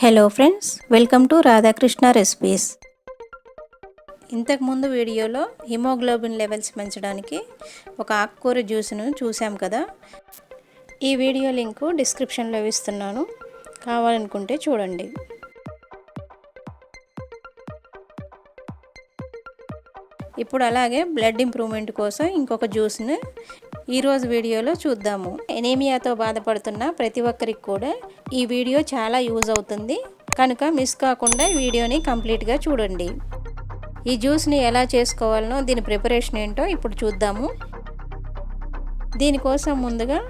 Hello friends, welcome to Radhakrishna recipes. ఇంతకుముందు వీడియోలో haemoglobin levels పెంచడానికి ఒక ఆకుకూర జ్యూస్ను చూసాం కదా. ఈ వీడియో లింకు డిస్క్రిప్షన్లో ఇస్తున్నాను, కావాలనుకుంటే చూడండి. ఇప్పుడు అలాగే బ్లడ్ ఇంప్రూవ్మెంట్ కోసం ఇంకొక జ్యూస్ని ఈరోజు వీడియోలో చూద్దాము. ఎనీమియాతో బాధపడుతున్న ప్రతి ఒక్కరికి కూడా ఈ వీడియో చాలా యూజ్ అవుతుంది కనుక మిస్ కాకుండా వీడియోని కంప్లీట్గా చూడండి. ఈ జ్యూస్ని ఎలా చేసుకోవాలనో, దీని ప్రిపరేషన్ ఏంటో ఇప్పుడు చూద్దాము. దీనికోసం ముందుగా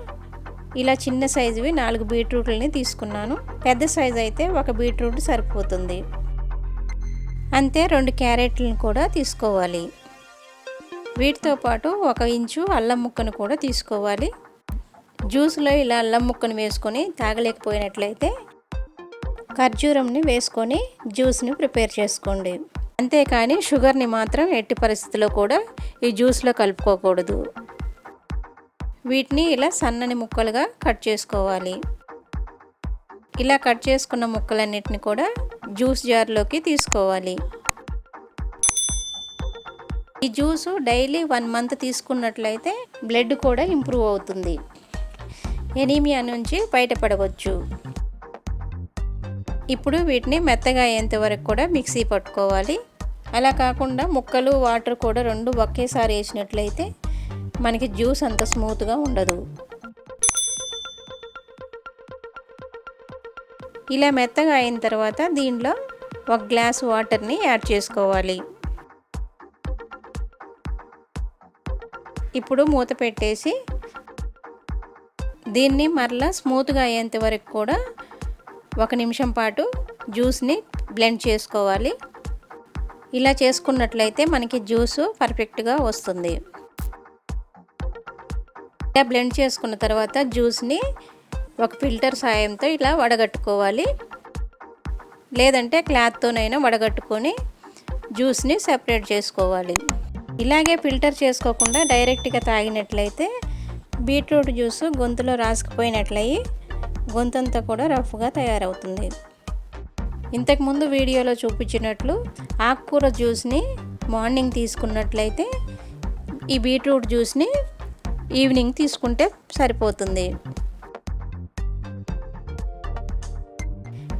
ఇలా చిన్న సైజువి 4 బీట్రూట్లని తీసుకున్నాను. పెద్ద సైజు అయితే ఒక బీట్రూట్ సరిపోతుంది. అంతే 2 క్యారెట్లను కూడా తీసుకోవాలి. వీటితో పాటు 1 ఇంచు అల్లం ముక్కను కూడా తీసుకోవాలి. జ్యూస్లో ఇలా అల్లం ముక్కను వేసుకొని తాగలేకపోయినట్లయితే ఖర్జూరంని వేసుకొని జ్యూస్ని ప్రిపేర్ చేసుకోండి. అంతేకాని షుగర్ని మాత్రం ఎట్టి పరిస్థితుల్లో కూడా ఈ జ్యూస్లో కలుపుకోకూడదు. వీటిని ఇలా సన్నని ముక్కలుగా కట్ చేసుకోవాలి. ఇలా కట్ చేసుకున్న ముక్కలన్నిటిని కూడా జ్యూస్ జార్లోకి తీసుకోవాలి. ఈ జ్యూసు డైలీ 1 మంత్ తీసుకున్నట్లయితే బ్లడ్ కూడా ఇంప్రూవ్ అవుతుంది. ఎనీమియా నుంచి బయటపడవచ్చు. ఇప్పుడు వీటిని మెత్తగా అయ్యేంత వరకు కూడా మిక్సీ పట్టుకోవాలి. అలా కాకుండా ముక్కలు వాటర్ కూడా 2 ఒకేసారి వేసినట్లయితే మనకి జ్యూస్ అంత స్మూత్గా ఉండదు. ఇలా మెత్తగా అయిన తర్వాత దీనిలో 1 గ్లాస్ వాటర్ని యాడ్ చేసుకోవాలి. ఇప్పుడు మూత పెట్టేసి దీన్ని మరలా స్మూత్గా అయ్యేంత వరకు కూడా 1 నిమిషం పాటు జ్యూస్ని బ్లెండ్ చేసుకోవాలి. ఇలా చేసుకున్నట్లయితే మనకి జ్యూసు పర్ఫెక్ట్గా వస్తుంది. ఇలా బ్లెండ్ చేసుకున్న తర్వాత జ్యూస్ని ఒక ఫిల్టర్ సాయంతో ఇలా వడగట్టుకోవాలి. లేదంటే క్లాత్తోనైనా వడగట్టుకొని జ్యూస్ని సెపరేట్ చేసుకోవాలి. ఇలాగే ఫిల్టర్ చేసుకోకుండా డైరెక్ట్గా తాగినట్లయితే బీట్రూట్ జ్యూస్ గొంతులో రాసుకుపోయినట్లయి గొంతంతా కూడా రఫ్గా తయారవుతుంది. ఇంతకుముందు వీడియోలో చూపించినట్లు ఆకుకూర జ్యూస్ని మార్నింగ్ తీసుకున్నట్లయితే ఈ బీట్రూట్ జ్యూస్ని ఈవినింగ్ తీసుకుంటే సరిపోతుంది.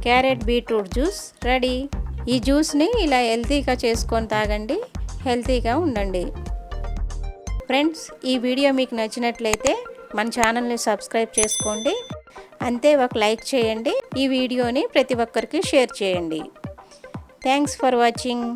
Carrot beetroot juice ready. ఈ జ్యూస్ని ఇలా హెల్తీగా చేసుకొని తాగండి, హెల్తీగా ఉండండి. ఫ్రెండ్స్, ఈ వీడియో మీకు నచ్చినట్లయితే మన ఛానల్ని సబ్స్క్రైబ్ చేసుకోండి. అంతే ఒక లైక్ చేయండి. ఈ వీడియోని ప్రతి ఒక్కరికి షేర్ చేయండి. Thanks for watching.